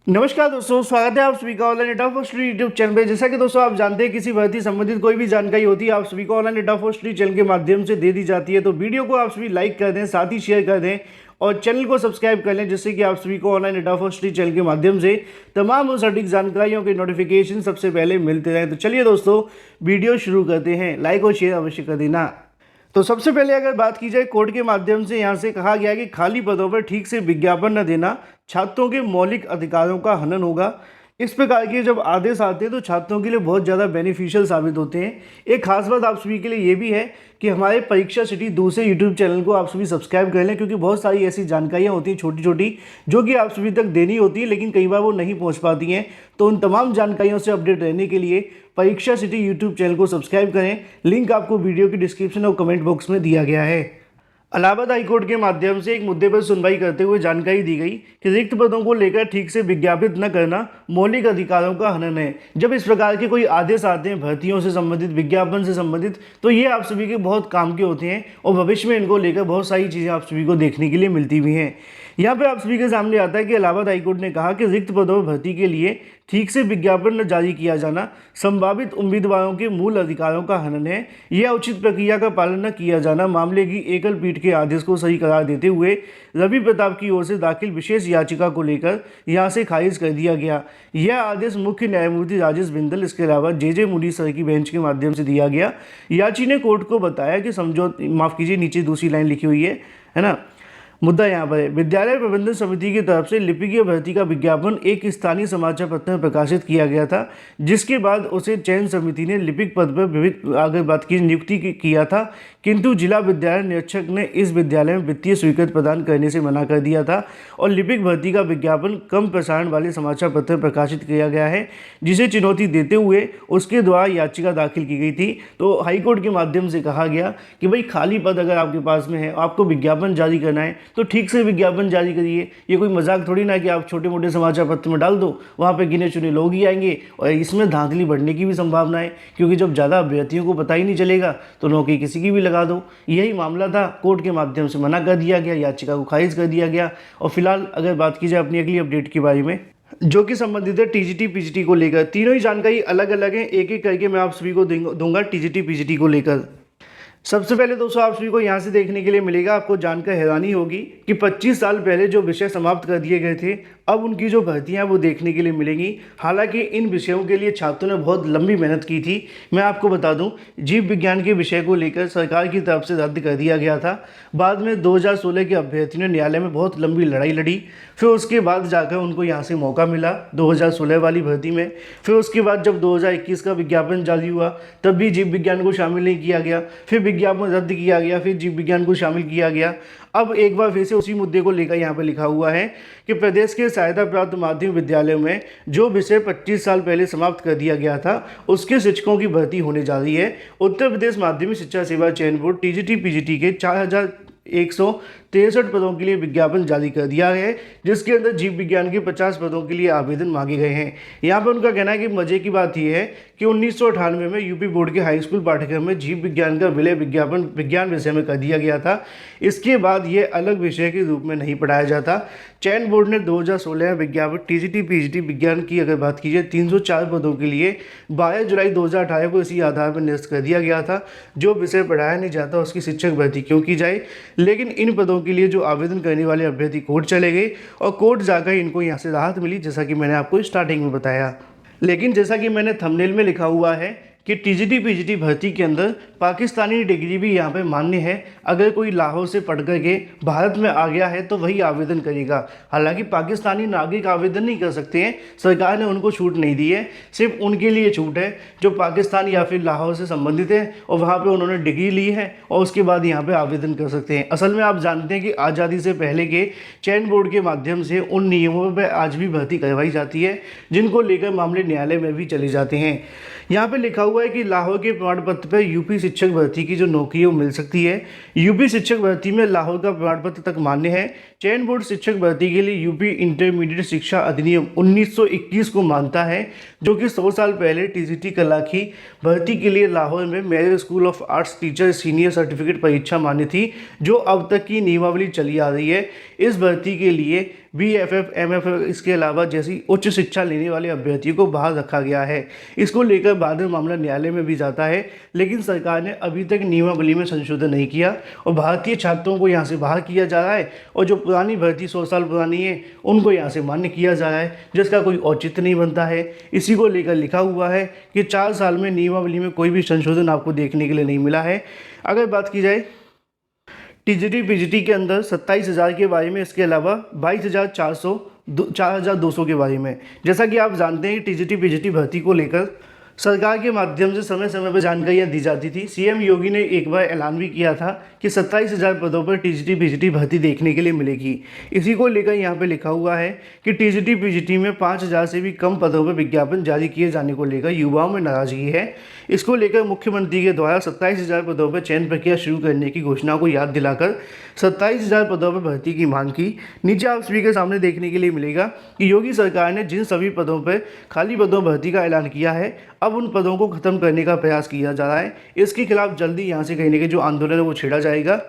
नमस्कार दोस्तों, स्वागत है आप सभी का online data for study YouTube channel पे। जैसा कि दोस्तों आप जानते हैं, किसी भर्ती संबंधित कोई भी जानकारी होती है आप सभी को online data for study channel के माध्यम से दे दी जाती है। तो वीडियो को आप सभी लाइक कर दें, साथ ही शेयर कर दें और चैनल को सब्सक्राइब कर लें, जिससे कि आप सभी को online data for study channel के माध्यम से तमाम उन सटीक जानकारियों के नोटिफिकेशन सबसे पहले मिलते रहें। तो चलिए दोस्तों, वीडियो शुरू करते हैं। लाइक और शेयर अवश्य कर देना। तो सबसे पहले अगर बात की जाए कोर्ट के माध्यम से, यहाँ से कहा गया है कि खाली पदों पर ठीक से विज्ञापन न देना छात्रों के मौलिक अधिकारों का हनन होगा। इस प्रकार के जब आदेश आते हैं तो छात्रों के लिए बहुत ज़्यादा बेनिफिशियल साबित होते हैं। एक खास बात आप सभी के लिए ये भी है कि हमारे परीक्षा सिटी दूसरे यूट्यूब चैनल को आप सभी सब्सक्राइब कर लें, क्योंकि बहुत सारी ऐसी जानकारियाँ होती हैं छोटी छोटी जो कि आप सभी तक देनी होती है, लेकिन कई बार वो नहीं पहुँच पाती हैं। तो उन तमाम जानकारियों से अपडेट रहने के लिए परीक्षा सिटी यूट्यूब चैनल को सब्सक्राइब करें। लिंक आपको वीडियो की डिस्क्रिप्शन और कमेंट बॉक्स में दिया गया है। इलाहाबाद हाईकोर्ट के माध्यम से एक मुद्दे पर सुनवाई करते हुए जानकारी दी गई कि रिक्त पदों को लेकर ठीक से विज्ञापित न करना मौलिक अधिकारों का हनन है। जब इस प्रकार के कोई आदेश आते हैं भर्तियों से संबंधित, विज्ञापन से संबंधित, तो ये आप सभी के बहुत काम के होते हैं और भविष्य में इनको लेकर बहुत सारी चीज़ें आप सभी को देखने के लिए मिलती भी हैं। यहाँ पे आप सभी के सामने आता है कि इलाहाबाद हाईकोर्ट ने कहा कि रिक्त पदों पर भर्ती के लिए ठीक से विज्ञापन न जारी किया जाना संभावित उम्मीदवारों के मूल अधिकारों का हनन है। यह उचित प्रक्रिया का पालन न किया जाना मामले की एकल पीठ के आदेश को सही करार देते हुए रवि प्रताप की ओर से दाखिल विशेष याचिका को लेकर यहां से खारिज कर दिया गया। यह आदेश मुख्य न्यायमूर्ति राजेश बिंदल, इसके अलावा जे मुनी सर की बेंच के माध्यम से दिया गया। याची ने कोर्ट को बताया कि माफ कीजिए, नीचे दूसरी लाइन लिखी हुई है ना। मुद्दा यहाँ पर है, विद्यालय प्रबंधन समिति की तरफ से लिपिकीय भर्ती का विज्ञापन एक स्थानीय समाचार पत्र में प्रकाशित किया गया था, जिसके बाद उसे चयन समिति ने लिपिक पद पर विविध आगे बात की नियुक्ति किया था, किंतु जिला विद्यालय निरीक्षक ने इस विद्यालय में वित्तीय स्वीकृति प्रदान करने से मना कर दिया था और लिपिक भर्ती का विज्ञापन कम प्रसारण वाले समाचार पत्र में प्रकाशित किया गया है, जिसे चुनौती देते हुए उसके द्वारा याचिका दाखिल की गई थी। तो हाईकोर्ट के माध्यम से कहा गया कि भाई खाली पद अगर आपके पास में है, आपको विज्ञापन जारी करना है तो ठीक से विज्ञापन जारी करिए। ये कोई मजाक थोड़ी ना कि आप छोटे मोटे समाचार पत्र में डाल दो, वहाँ पे गिने चुने लोग ही आएंगे और इसमें धांधली बढ़ने की भी संभावना है, क्योंकि जब ज़्यादा अभ्यर्थियों को पता ही नहीं चलेगा तो नौकरी किसी की भी लगा दो। यही मामला था, कोर्ट के माध्यम से मना कर दिया गया, याचिका को खारिज कर दिया गया। और फिलहाल अगर बात की जाए अपनी अगली अपडेट के बारे में, जो कि संबंधित है टीजीटी पीजीटी को लेकर, तीनों ही जानकारी अलग अलग है, एक एक करके मैं आप सभी को दूंगा टीजीटी पीजीटी को लेकर। सबसे पहले दोस्तों आप सभी को यहाँ से देखने के लिए मिलेगा, आपको जानकर हैरानी होगी कि 25 साल पहले जो विषय समाप्त कर दिए गए थे, अब उनकी जो भर्तियाँ वो देखने के लिए मिलेंगी। हालांकि इन विषयों के लिए छात्रों ने बहुत लंबी मेहनत की थी। मैं आपको बता दूं, जीव विज्ञान के विषय को लेकर सरकार की तरफ से रद्द कर दिया गया था। बाद में 2016 के अभ्यर्थियों ने न्यायालय में बहुत लंबी लड़ाई लड़ी, फिर उसके बाद जाकर उनको यहाँ से मौका मिला 2016 वाली भर्ती में। फिर उसके बाद जब 2021 का विज्ञापन जारी हुआ तब भी जीव विज्ञान को शामिल नहीं किया गया, फिर विज्ञापन रद्द किया गया, फिर जीव विज्ञान को शामिल किया गया। अब एक बार फिर से उसी मुद्दे को लेकर यहाँ पर लिखा हुआ है कि प्रदेश के सहायता प्राप्त माध्यमिक विद्यालयों में जो विषय 25 साल पहले समाप्त कर दिया गया था उसके शिक्षकों की भर्ती होने जा रही है। उत्तर प्रदेश माध्यमिक शिक्षा सेवा चयन बोर्ड टीजीटी पीजीटी के 4163 पदों के लिए विज्ञापन जारी कर दिया है, जिसके अंदर जीव विज्ञान के 50 पदों के लिए आवेदन मांगे गए हैं। यहाँ पर उनका कहना है कि मजे की बात यह है कि 1998 में यूपी बोर्ड के हाई स्कूल पाठ्यक्रम में जीव विज्ञान का विलय विज्ञापन विज्ञान विषय में कर दिया गया था। इसके बाद ये अलग विषय के रूप में नहीं पढ़ाया जाता। चयन बोर्ड ने 2016 में विज्ञापन टीजीटी पीजीटी विज्ञान की अगर बात कीजिए 304 पदों के लिए 22 जुलाई 2018 को इसी आधार पर निरस्त कर दिया गया था। जो विषय पढ़ाया नहीं जाता उसकी शिक्षक भर्ती क्यों की जाए। लेकिन इन पदों के लिए जो आवेदन करने वाले अभ्यर्थी कोर्ट चले गए और कोर्ट जाकर इनको यहाँ से राहत मिली, जैसा कि मैंने आपको स्टार्टिंग में बताया। लेकिन जैसा कि मैंने थंबनेल में लिखा हुआ है कि टीजीटी पीजीटी भर्ती के अंदर पाकिस्तानी डिग्री भी यहाँ पे मान्य है। अगर कोई लाहौर से पढ़ कर के भारत में आ गया है तो वही आवेदन करेगा। हालांकि पाकिस्तानी नागरिक आवेदन नहीं कर सकते हैं, सरकार ने उनको छूट नहीं दी है। सिर्फ उनके लिए छूट है जो पाकिस्तान या फिर लाहौर से संबंधित है और वहाँ पर उन्होंने डिग्री ली है और उसके बाद यहाँ पर आवेदन कर सकते हैं। असल में आप जानते हैं कि आज़ादी से पहले के चयन बोर्ड के माध्यम से उन नियमों पर आज भी भर्ती करवाई जाती है, जिनको लेकर मामले न्यायालय में भी चले जाते हैं। यहाँ पे लिखा हुआ है कि लाहौर के प्रमाण पत्र पर यूपी शिक्षक भर्ती की जो नौकरी है वो मिल सकती है। यूपी शिक्षक भर्ती में लाहौर का प्रमाण पत्र तक मान्य है। चयन बोर्ड शिक्षक भर्ती के लिए यूपी इंटरमीडिएट शिक्षा अधिनियम 1921 को मानता है, जो कि 100 साल पहले टीजीटी कला की भर्ती के लिए लाहौर में mayor school of arts teacher senior certificate परीक्षा मान्य थी, जो अब तक की नियमावली चली आ रही है। इस भर्ती के लिए BFF, MFF इसके अलावा जैसी उच्च शिक्षा लेने वाले अभ्यर्थियों को बाहर रखा गया है। इसको लेकर बाद में मामला न्यायालय में भी जाता है, लेकिन सरकार ने अभी तक नियमावली में संशोधन नहीं किया और भारतीय छात्रों को यहाँ से बाहर किया जा रहा है और जो पुरानी भर्ती 100 साल पुरानी है उनको यहाँ से मान्य किया जा रहा है, जिसका कोई औचित्य नहीं बनता है। इसी को लेकर लिखा हुआ है कि 4 साल में नियमावली में कोई भी संशोधन आपको देखने के लिए नहीं मिला है। अगर बात की जाए TGT PGT के अंदर 27,000 के बारे में, इसके अलावा 4,200 के बारे में। जैसा कि आप जानते हैं TGT PGT भर्ती को लेकर सरकार के माध्यम से समय समय पर जानकारियां दी जाती थी। CM योगी ने एक बार ऐलान भी किया था कि 27,000 पदों पर TGT PGT भर्ती देखने के लिए मिलेगी। इसी को लेकर यहाँ पे लिखा हुआ है कि TGT PGT में 5,000 से भी कम पदों पर विज्ञापन जारी किए जाने को लेकर युवाओं में नाराजगी है। इसको लेकर मुख्यमंत्री के द्वारा 27,000 पदों पर चयन प्रक्रिया शुरू करने की घोषणा को याद दिलाकर 27,000 पदों पर भर्ती की मांग की। नीचे आप सभी के सामने देखने के लिए मिलेगा कि योगी सरकार ने जिन सभी पदों पर खाली पदों भर्ती का ऐलान किया है, अब उन पदों को खत्म करने का प्रयास किया जा रहा है। इसके खिलाफ जल्दी यहाँ से कहीं ना कहीं जो आंदोलन है वो छेड़ा जाएगा।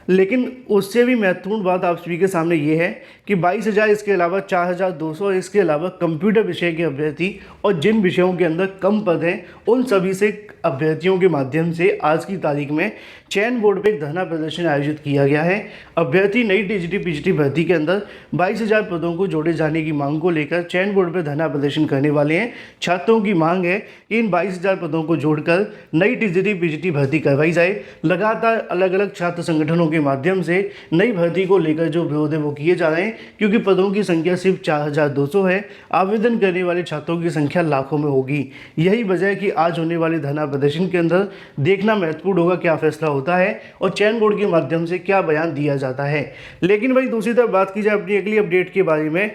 लेकिन उससे भी महत्वपूर्ण बात आप सभी के सामने ये है कि 22,000, इसके अलावा 4,200, इसके अलावा कंप्यूटर विषय के अभ्यर्थी और जिन विषयों के अंदर कम पद हैं उन सभी से अभ्यर्थियों के माध्यम से आज की तारीख में चयन बोर्ड पर एक धरना प्रदर्शन आयोजित किया गया है। अभ्यर्थी नई TGT PGT भर्ती के अंदर 22,000 पदों को जोड़े जाने की मांग को लेकर चयन बोर्ड पर धरना प्रदर्शन करने वाले हैं। छात्रों की मांग है कि इन 22,000 पदों को जोड़कर नई TGT PGT भर्ती करवाई जाए। लगातार अलग अलग छात्र संगठनों के माध्यम से नई भर्ती को लेकर जो विरोध है वो किए जा रहे हैं, क्योंकि पदों की संख्या सिर्फ 4,200 है। आवेदन करने वाले छात्रों की संख्या लाखों में होगी। यही वजह है कि आज होने वाले धरना प्रदर्शन के अंदर देखना महत्वपूर्ण होगा क्या फैसला होता है और चयन बोर्ड के माध्यम से क्या बयान दिया जाता है। लेकिन भाई दूसरी तरफ बात की जाए अपनी अगली अपडेट के बारे में,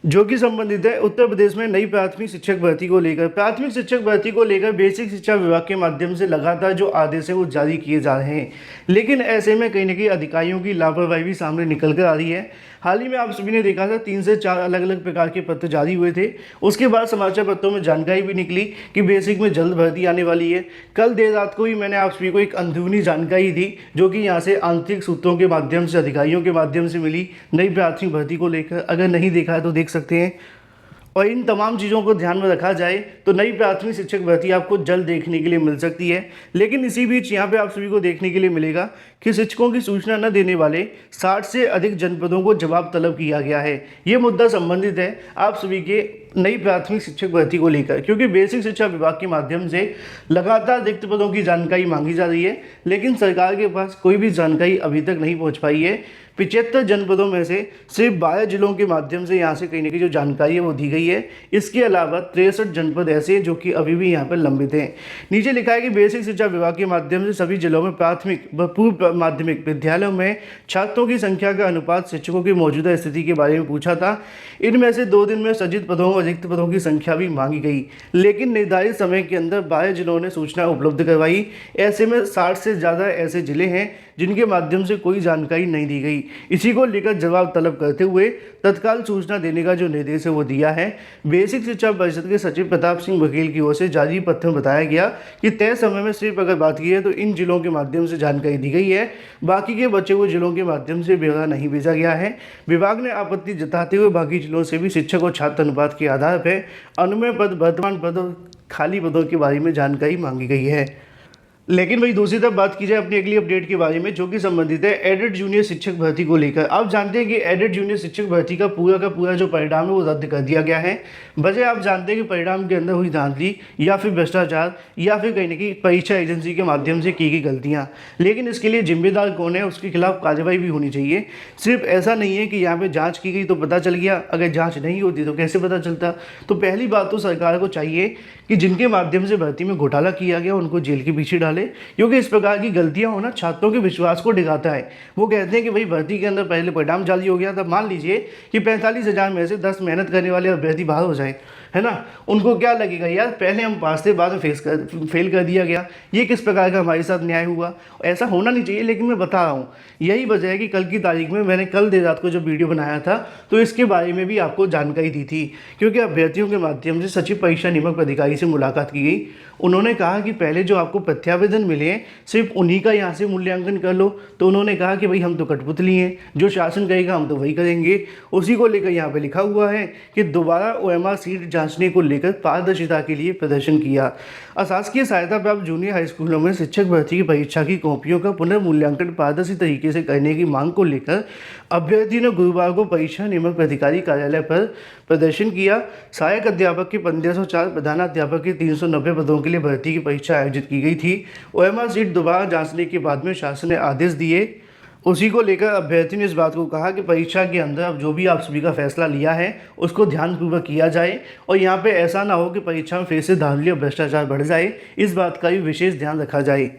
जो कि संबंधित है उत्तर प्रदेश में नई प्राथमिक शिक्षक भर्ती को लेकर। प्राथमिक शिक्षक भर्ती को लेकर बेसिक शिक्षा विभाग के माध्यम से लगातार जो आदेश है वो जारी किए जा रहे हैं, लेकिन ऐसे में कहीं ना कहीं अधिकारियों की लापरवाही भी सामने निकल कर आ रही है। हाल ही में आप सभी ने देखा था 3 से 4 अलग अलग प्रकार के पत्र जारी हुए थे। उसके बाद समाचार पत्रों में जानकारी भी निकली कि बेसिक में जल्द भर्ती आने वाली है। कल देर रात को ही मैंने आप सभी को एक अंदरूनी जानकारी दी, जो कि यहाँ से आंतरिक सूत्रों के माध्यम से, अधिकारियों के माध्यम से मिली नई प्राथमिक भर्ती को लेकर। अगर नहीं देखा है तो देख सकते हैं। और इन तमाम चीज़ों को ध्यान में रखा जाए तो नई प्राथमिक शिक्षक भर्ती आपको जल्द देखने के लिए मिल सकती है। लेकिन इसी बीच यहाँ पे आप सभी को देखने के लिए मिलेगा कि शिक्षकों की सूचना न देने वाले 60 से अधिक जनपदों को जवाब तलब किया गया है। ये मुद्दा संबंधित है आप सभी के नई प्राथमिक शिक्षक भर्ती को लेकर, क्योंकि बेसिक शिक्षा विभाग के माध्यम से लगातार रिक्त पदों की जानकारी मांगी जा रही है, लेकिन सरकार के पास कोई भी जानकारी अभी तक नहीं पहुँच पाई है। 75 जनपदों में से सिर्फ 12 जिलों के माध्यम से यहाँ से कहीं ना कहीं जो जानकारी है वो दी गई है। इसके अलावा 63 जनपद ऐसे हैं जो कि अभी भी यहाँ पर लंबित हैं। नीचे लिखा है कि बेसिक शिक्षा विभाग के माध्यम से सभी जिलों में प्राथमिक व पूर्व माध्यमिक विद्यालयों में छात्रों की संख्या का अनुपात शिक्षकों की मौजूदा स्थिति के बारे में पूछा था। इनमें से 2 दिन में सृजित पदों और रिक्त पदों की संख्या भी मांगी गई, लेकिन निर्धारित समय के अंदर 12 जिलों ने सूचना उपलब्ध करवाई। ऐसे में 60 से ज़्यादा ऐसे जिले हैं जिनके माध्यम से कोई जानकारी नहीं दी गई। इसी को लेकर जवाब तलब करते हुए तत्काल सूचना देने का जो निर्देश है वो दिया है। बेसिक शिक्षा परिषद के सचिव प्रताप सिंह वकील की ओर से जारी पत्र में बताया गया कि तय समय में सिर्फ अगर बात की है तो इन जिलों के माध्यम से जानकारी दी गई है, बाकी के बचे हुए जिलों के माध्यम से ब्यौरा नहीं भेजा गया है। विभाग ने आपत्ति जताते हुए बाकी जिलों से भी शिक्षक और छात्र अनुपात के आधार पर अनुमेय पद, वर्तमान पद और खाली पदों के बारे में जानकारी मांगी गई है। लेकिन वही दूसरी तरफ बात की जाए अपनी अगली अपडेट के बारे में, जो कि संबंधित है एडेड जूनियर शिक्षक भर्ती को लेकर। आप जानते हैं कि एडेड जूनियर शिक्षक भर्ती का पूरा जो परिणाम है वो रद्द कर दिया गया है। वजह आप जानते हैं कि परिणाम के अंदर हुई धांधली या फिर भ्रष्टाचार या फिर कहीं ना कहीं परीक्षा एजेंसी के माध्यम से की गई गलतियाँ। लेकिन इसके लिए जिम्मेदार कौन है, उसके खिलाफ कार्रवाई भी होनी चाहिए। सिर्फ ऐसा नहीं है कि यहाँ पर जाँच की गई तो पता चल गया, अगर जाँच नहीं होती तो कैसे पता चलता। तो पहली बात तो सरकार को चाहिए कि जिनके माध्यम से भर्ती में घोटाला किया गया उनको जेल के पीछे डाले, क्योंकि इस प्रकार की गलतियां होना छात्रों के विश्वास को डिगाता है। वो कहते हैं कि भाई भर्ती के अंदर पहले परिणाम जारी हो गया था, मान लीजिए कि 45,000 में से 10 मेहनत करने वाले अभ्यर्थी बाहर हो जाए, है ना, उनको क्या लगेगा यार पहले हम पास थे बाद में फेल कर दिया गया, ये किस प्रकार का हमारे साथ न्याय हुआ। ऐसा होना नहीं चाहिए। लेकिन मैं बता रहा हूँ यही वजह है कि कल की तारीख में मैंने कल देर रात को जब वीडियो बनाया था तो इसके बारे में भी आपको जानकारी दी थी, क्योंकि अभ्यर्थियों के माध्यम से सचिव परीक्षा नियामक अधिकारी से मुलाकात की गई। उन्होंने कहा कि पहले जो आपको प्रत्यावेदन मिले हैं सिर्फ उन्हीं का यहाँ से मूल्यांकन कर लो। तो उन्होंने कहा कि भाई हम तो कठपुतली हैं, जो शासन कहेगा हम तो वही करेंगे। उसी को लेकर यहाँ पे लिखा हुआ है कि दोबारा OMR सीट जांचने को लेकर पारदर्शिता के लिए प्रदर्शन किया। अशासकीय सहायता प्राप्त जूनियर हाई स्कूलों में शिक्षक भर्ती की परीक्षा की कॉपियों का पुनर्मूल्यांकन पारदर्शी तरीके से करने की मांग को लेकर अभ्यर्थी ने गुरुवार को परीक्षा नियामक अधिकारी कार्यालय पर प्रदर्शन किया। सहायक अध्यापक के 1504, प्रधानाध्यापक के 390 पदों के लिए भर्ती की परीक्षा आयोजित की गई थी। OMR सीट दोबारा जांचने के बाद में शासन ने आदेश दिए। उसी को लेकर अभ्यर्थी ने इस बात को कहा कि परीक्षा के अंदर अब जो भी आप सभी का फैसला लिया है उसको ध्यानपूर्वक किया जाए और यहाँ पे ऐसा ना हो कि परीक्षा में फिर से धांधली और भ्रष्टाचार बढ़ जाए, इस बात का भी विशेष ध्यान रखा जाए।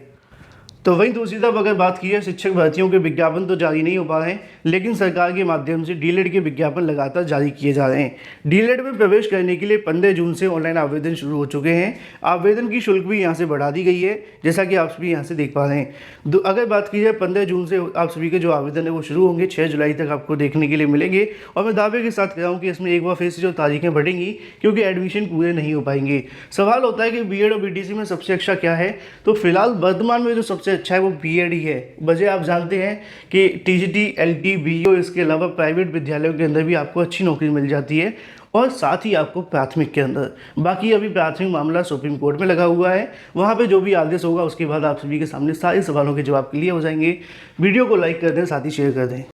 तो वहीं दूसरी तरफ अगर बात की है, शिक्षक भर्तियों के विज्ञापन तो जारी नहीं हो पा रहे हैं, लेकिन सरकार के माध्यम से डीएलएड के विज्ञापन लगातार जारी किए जा रहे हैं। डीएलएड में प्रवेश करने के लिए 15 जून से ऑनलाइन आवेदन शुरू हो चुके हैं। आवेदन की शुल्क भी यहाँ से बढ़ा दी गई है, जैसा कि आप सभी यहाँ से देख पा रहे हैं। अगर बात की जाए 15 जून से आप सभी के जो आवेदन है वो शुरू होंगे, 6 जुलाई तक आपको देखने के लिए मिलेंगे। और मैं दावे के साथ कह रहा हूँ कि इसमें एक बार फिर से जो तारीखें बढ़ेंगी, क्योंकि एडमिशन पूरे नहीं हो पाएंगे। सवाल होता है कि बीएड और बीटीसी में सबसे अच्छा क्या है, तो फिलहाल वर्तमान में जो सबसे अच्छा है वो बीएड ही है। वजह आप जानते हैं कि टीजीटी, एलटी, बीईओ, इसके अलावा प्राइवेट विद्यालयों के अंदर भी आपको अच्छी नौकरी मिल जाती है और साथ ही आपको प्राथमिक के अंदर। बाकी अभी प्राथमिक मामला सुप्रीम कोर्ट में लगा हुआ है, वहाँ पे जो भी आदेश होगा उसके बाद आप सभी के सामने सारे सवालों के जवाब क्लियर हो जाएंगे। वीडियो को लाइक कर दें, साथ ही शेयर कर दें।